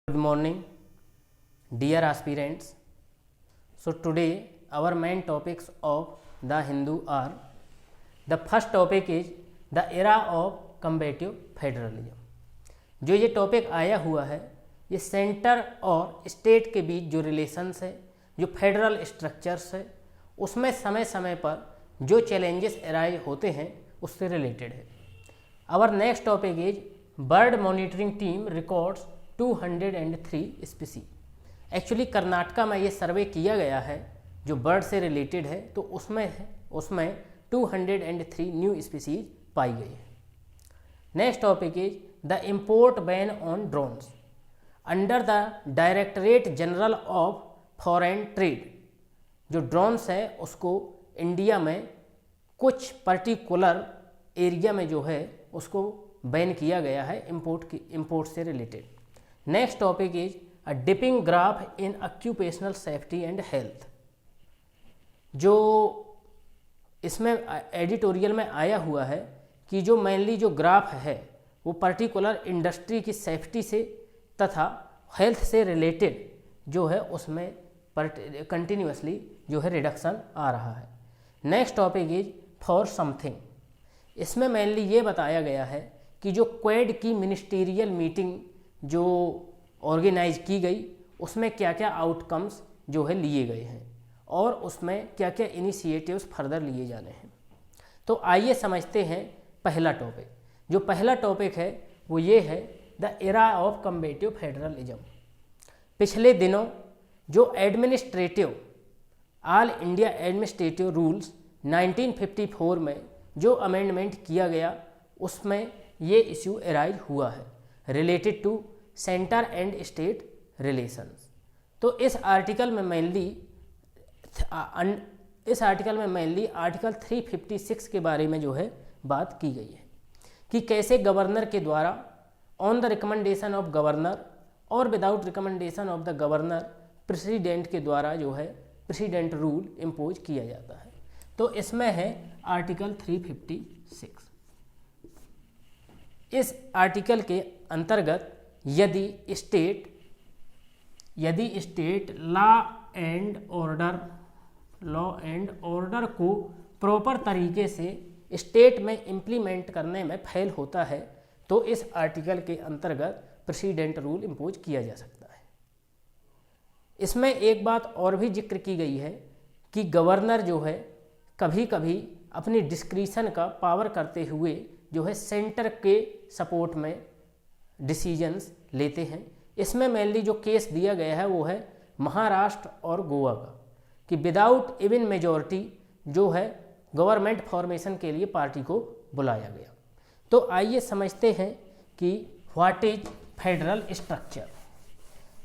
Good morning, dear aspirants. So today our main topics of the Hindu are, the first topic is the era of combative federalism. जो ये topic आया हुआ है ये centre और state के बीच जो रिलेशंस है, जो फेडरल स्ट्रक्चर्स है, उसमें समय समय पर जो चैलेंजेस अराइज होते हैं उससे रिलेटेड है. Our next topic is bird monitoring team records 203 species. Actually Karnataka में ये सर्वे किया गया है जो बर्ड से रिलेटेड है, तो उसमें 203 न्यू स्पीसीज पाई गई है. Next topic is the import ban on drones. Under the directorate general of foreign trade जो ड्रोन्स है उसको इंडिया में कुछ पर्टिकुलर एरिया में जो है उसको बैन किया गया है इंपोर्ट से related. Next topic is a dipping graph in occupational safety and health. जो इसमें एडिटोरियल में आया हुआ है कि जो मेनली जो ग्राफ है वो पर्टिकुलर इंडस्ट्री की सेफ्टी से तथा हेल्थ से रिलेटेड जो है उसमें कंटिन्यूसली जो है रिडक्शन आ रहा है. Next topic is for something. इसमें मेनली ये बताया गया है कि जो क्वेड की मिनिस्टीरियल मीटिंग जो ऑर्गेनाइज की गई उसमें क्या क्या आउटकम्स जो है लिए गए हैं और उसमें क्या क्या इनिशिएटिव्स फर्दर लिए जाने हैं. तो आइए समझते हैं पहला टॉपिक. जो पहला टॉपिक है वो ये है द एरा ऑफ कम्बेटिव फेडरलिज्म. पिछले दिनों जो administrative all India administrative rules 1954 में जो अमेंडमेंट किया गया उसमें ये इश्यू अराइज हुआ है related to centre and state relations. तो इस आर्टिकल में मेनली आर्टिकल 356 के बारे में जो है बात की गई है कि कैसे गवर्नर के द्वारा on the recommendation of governor और without recommendation of the governor president के द्वारा जो है प्रेसिडेंट रूल इम्पोज किया जाता है. तो इसमें है आर्टिकल 356. इस आर्टिकल के अंतर्गत यदि स्टेट लॉ एंड ऑर्डर को प्रॉपर तरीके से स्टेट में इम्प्लीमेंट करने में फेल होता है तो इस आर्टिकल के अंतर्गत प्रेसिडेंट रूल इम्पोज किया जा सकता है. इसमें एक बात और भी जिक्र की गई है कि गवर्नर जो है कभी कभी अपनी डिस्क्रिशन का पावर करते हुए जो है सेंटर के सपोर्ट में डिसीजंस लेते हैं. इसमें मेनली जो केस दिया गया है वो है महाराष्ट्र और गोवा का कि विदाउट इवन मेजॉरिटी जो है गवर्नमेंट फॉर्मेशन के लिए पार्टी को बुलाया गया. तो आइए समझते हैं कि व्हाट इज फेडरल स्ट्रक्चर.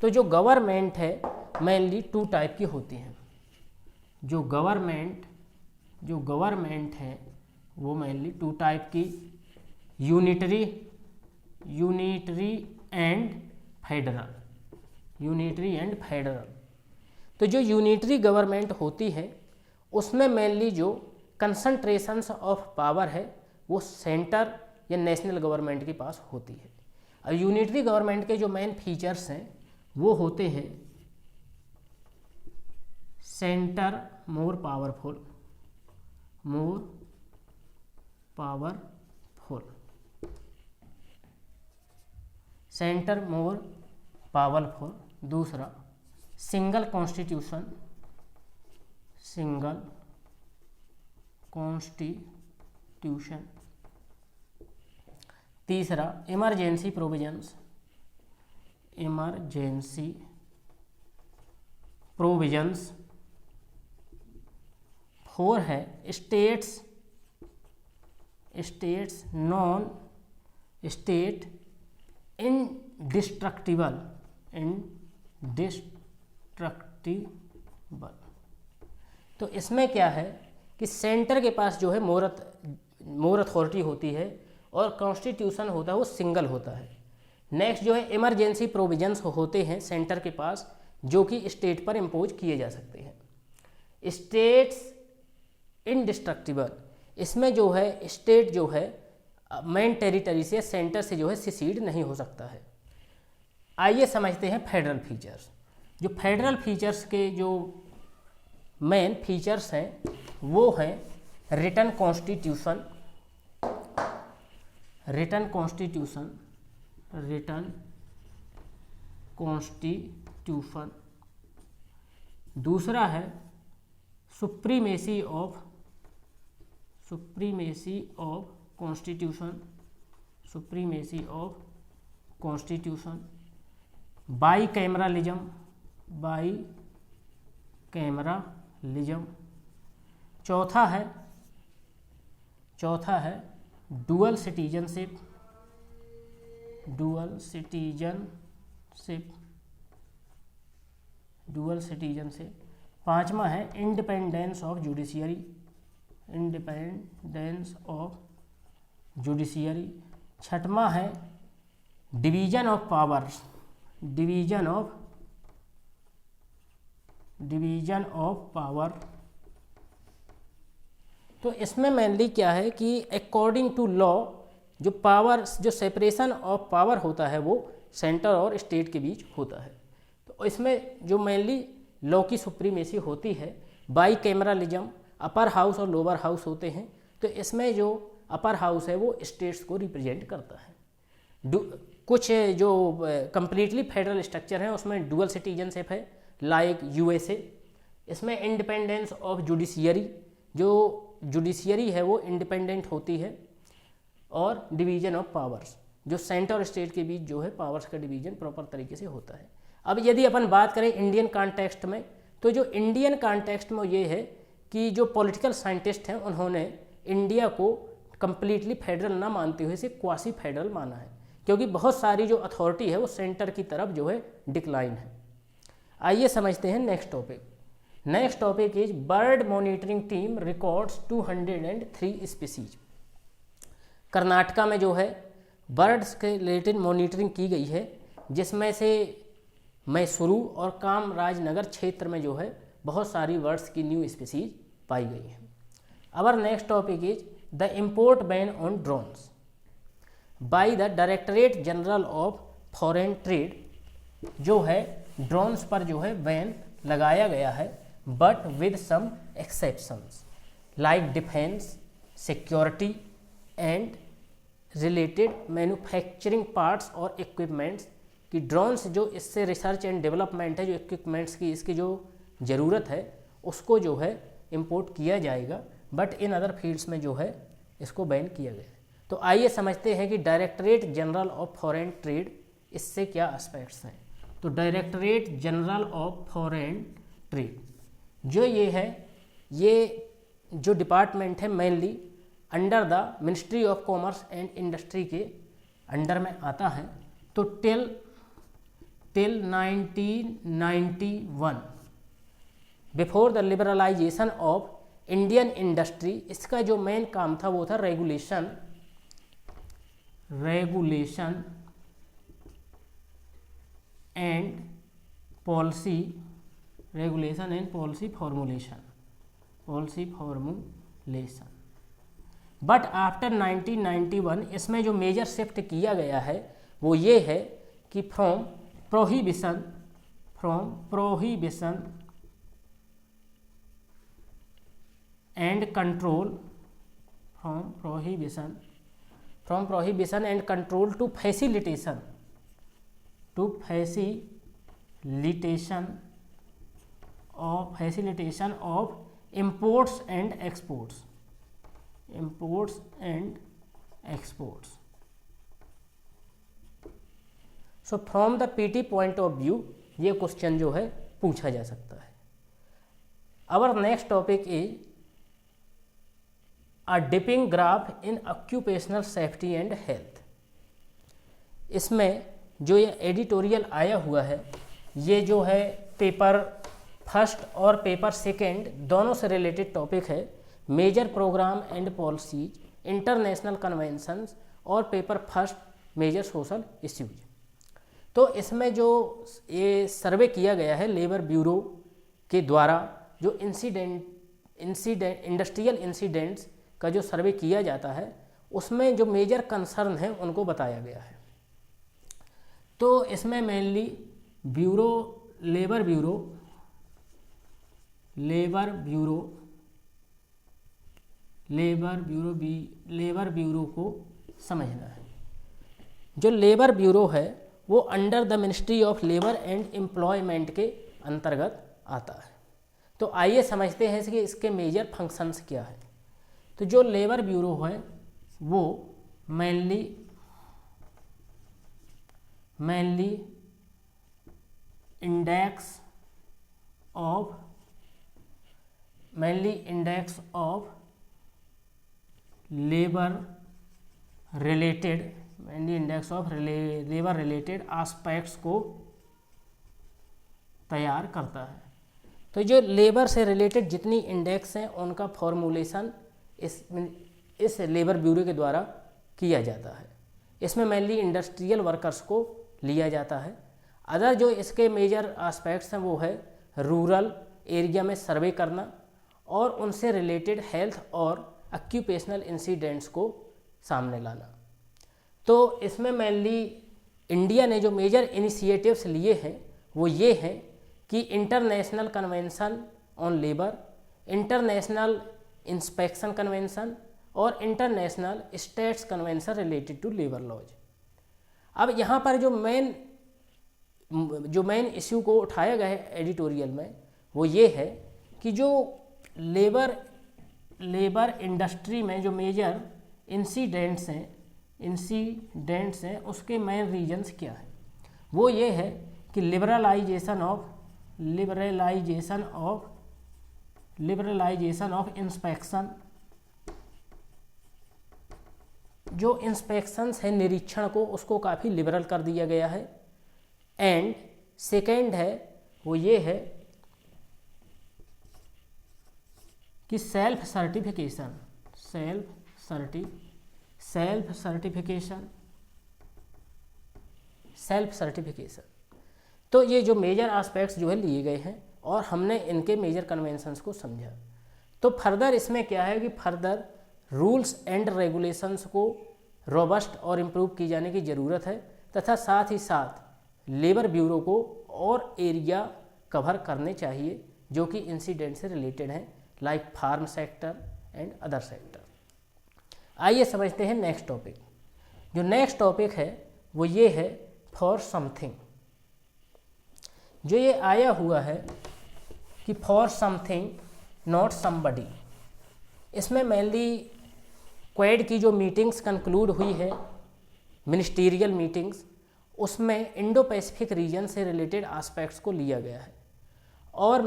तो जो गवर्नमेंट है मेनली 2 टाइप की होती हैं. जो गवर्नमेंट है वो मेनली 2 टाइप की यूनिटरी एंड फेडरल. तो जो यूनिटरी गवर्नमेंट होती है उसमें मेनली जो कंसंट्रेशंस ऑफ पावर है वो सेंटर या नेशनल गवर्नमेंट के पास होती है. और यूनिटरी गवर्नमेंट के जो मेन फीचर्स हैं वो होते हैं centre more powerful, centre more powerful. दूसरा सिंगल कॉन्स्टिट्यूशन. तीसरा इमरजेंसी प्रोविजंस. 4 है स्टेट्स नॉन स्टेट इंडिस्ट्रक्टिबल. तो इसमें क्या है कि सेंटर के पास जो है मोर अथॉरिटी होती है और कॉन्स्टिट्यूशन होता है वो सिंगल होता है. नेक्स्ट जो है इमरजेंसी प्रोविजंस होते हैं सेंटर के पास जो कि स्टेट पर इम्पोज किए जा सकते हैं. States indestructible. इसमें जो है स्टेट जो है मेन टेरिटरी से सेंटर से जो है सिसीड नहीं हो सकता है. आइए समझते हैं फेडरल फीचर्स। जो फेडरल फीचर्स के जो मेन फीचर्स हैं वो हैं रिटन कॉन्स्टिट्यूशन, रिटन कॉन्स्टिट्यूशन। दूसरा है सुप्रीमेसी ऑफ कॉन्स्टिट्यूशन, बाईकैमरलिज्म। चौथा है डुअल सिटीजनशिप। पांचवा है इंडिपेंडेंस ऑफ जुडिशियरी। छठवां है डिवीजन ऑफ पावर। तो इसमें मेनली क्या है कि अकॉर्डिंग टू लॉ जो सेपरेशन ऑफ पावर होता है वो सेंटर और स्टेट के बीच होता है। तो इसमें जो मेनली लॉ की सुप्रीमेसी होती है, बाईकैमरलिज्म, अपर हाउस और लोअर हाउस होते हैं। तो इसमें जो अपर हाउस है वो स्टेट्स को रिप्रेजेंट करता है। कुछ जो कंप्लीटली फेडरल स्ट्रक्चर है उसमें डुअल सिटीजनशिप है, लाइक यूएसए। इसमें इंडिपेंडेंस ऑफ जुडिशियरी, जो जुडिशियरी है वो इंडिपेंडेंट होती है, और डिवीजन ऑफ पावर्स, जो सेंटर और स्टेट के बीच जो है पावर्स का डिवीजन प्रॉपर तरीके से होता है। अब यदि अपन बात करें इंडियन कॉन्टेक्स्ट में, तो जो इंडियन कॉन्टेक्स्ट में ये है कि जो पॉलिटिकल साइंटिस्ट हैं उन्होंने इंडिया को कंप्लीटली फेडरल ना मानते हुए इसे क्वासी फेडरल माना है, क्योंकि बहुत सारी जो अथॉरिटी है वो सेंटर की तरफ जो है डिक्लाइन है। आइए समझते हैं next topic is bird monitoring team records 203 species. Karnataka में जो है बर्ड्स के रिलेटेड मॉनिटरिंग की गई है, जिसमें से मैसूरू और कामराजनगर क्षेत्र में जो है बहुत सारी बर्ड्स की न्यू स्पीसीज पाई गई हैं। Our next topic is the import ban on drones by the directorate general of foreign trade. जो है ड्रोन्स पर जो है बैन लगाया गया है, but with some exceptions like defence, security and related manufacturing parts और इक्विपमेंट्स। कि ड्रोन्स जो इससे रिसर्च एंड डेवलपमेंट है, जो इक्विपमेंट्स की इसकी जो ज़रूरत है उसको जो है इंपोर्ट किया जाएगा, बट इन अदर फील्ड्स में जो है इसको बैन किया गया है। तो आइए समझते हैं कि directorate general of foreign trade इससे क्या एस्पेक्ट्स हैं। तो directorate general of foreign trade जो ये है, ये जो डिपार्टमेंट है mainly under the ministry of commerce and industry के अंडर में आता है। तो till 1991 before the liberalisation of Indian industry, इसका जो मेन काम था वो था regulation and policy formulation. But after 1991 इसमें जो मेजर शिफ्ट किया गया है वो ये है कि from prohibition and control to facilitation of imports and exports. So from the PT point of view ये क्वेश्चन जो है पूछा जा सकता है। Our next topic is a dipping graph in occupational safety and health. इसमें जो ये एडिटोरियल आया हुआ है ये जो है पेपर फर्स्ट और पेपर सेकेंड दोनों से रिलेटेड टॉपिक है। Major program and policies, international conventions और paper first major social issues. तो इसमें जो ये सर्वे किया गया है लेबर ब्यूरो के द्वारा, जो इंडस्ट्रियल इंसिडेंट्स का जो सर्वे किया जाता है उसमें जो मेजर कंसर्न है उनको बताया गया है। तो इसमें मेनली ब्यूरो लेबर ब्यूरो को समझना है। जो लेबर ब्यूरो है वो under the ministry of labour and employment के अंतर्गत आता है। तो आइए समझते हैं कि इसके मेजर फंक्शंस क्या है। तो जो लेबर ब्यूरो है वो mainly index of labour related aspects को तैयार करता है। तो जो लेबर से रिलेटेड जितनी इंडेक्स हैं उनका फॉर्मूलेशन इस लेबर ब्यूरो के द्वारा किया जाता है। इसमें मेनली इंडस्ट्रियल वर्कर्स को लिया जाता है। अदर जो इसके मेजर एस्पेक्ट्स हैं वो है रूरल एरिया में सर्वे करना और उनसे रिलेटेड हेल्थ और ऑक्यूपेशनल इंसिडेंट्स को सामने लाना। तो इसमें मेनली इंडिया ने जो मेजर इनिशिएटिव्स लिए हैं वो ये हैं कि international convention on labour, international inspection convention और international states convention related to labour laws. अब यहाँ पर जो मेन इश्यू को उठाया गया है एडिटोरियल में वो ये है कि जो लेबर इंडस्ट्री में जो मेजर इंसिडेंट्स हैं उसके मेन रीजन्स क्या है। वो ये है कि लिबरलाइजेशन ऑफ इंस्पेक्शन, जो इंस्पेक्शंस है निरीक्षण को उसको काफ़ी लिबरल कर दिया गया है। एंड सेकेंड है वो ये है कि सेल्फ सर्टिफिकेशन। तो ये जो मेजर एस्पेक्ट्स जो है लिए गए हैं और हमने इनके मेजर कन्वेंशंस को समझा। तो फर्दर इसमें क्या है कि फर्दर रूल्स एंड रेगुलेशंस को रोबस्ट और इम्प्रूव की जाने की ज़रूरत है तथा साथ ही साथ लेबर ब्यूरो को और एरिया कवर करने चाहिए जो कि इंसिडेंट से रिलेटेड हैं, like farm sector and other sector. आइए समझते हैं नेक्स्ट टॉपिक। जो नेक्स्ट टॉपिक है वो ये है फॉर समथिंग। जो ये आया हुआ है कि फॉर समथिंग नॉट समबडी, इसमें मेनली क्वेड की जो मीटिंग्स कंक्लूड हुई है, मिनिस्टीरियल मीटिंग्स, उसमें इंडो पैसिफिक रीजन से रिलेटेड एस्पेक्ट्स को लिया गया है। और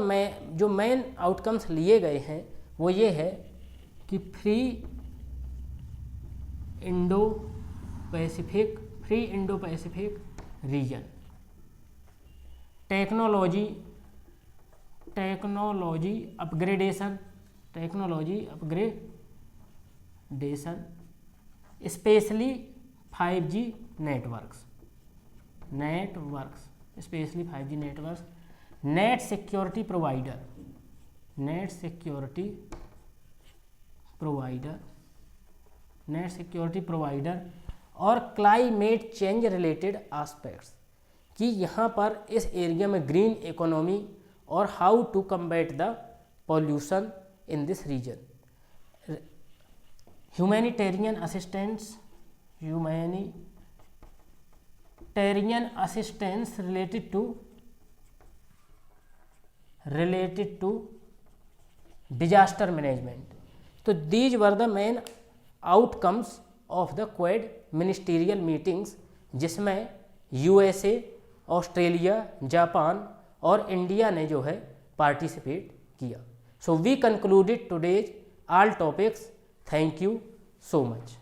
जो मेन आउटकम्स लिए गए हैं वो ये है कि free Indo Pacific region, technology upgradation, specially 5G networks, specially 5G networks, net security provider और क्लाइमेट चेंज रिलेटेड एस्पेक्ट्स कि यहाँ पर इस एरिया में ग्रीन इकोनॉमी और how to combat the pollution in this region, humanitarian assistance related to disaster management. तो these were the main outcomes of the Quad ministerial meetings जिसमें USA, Australia, Japan और India ने जो है participate किया। So we concluded today's all topics. Thank you so much.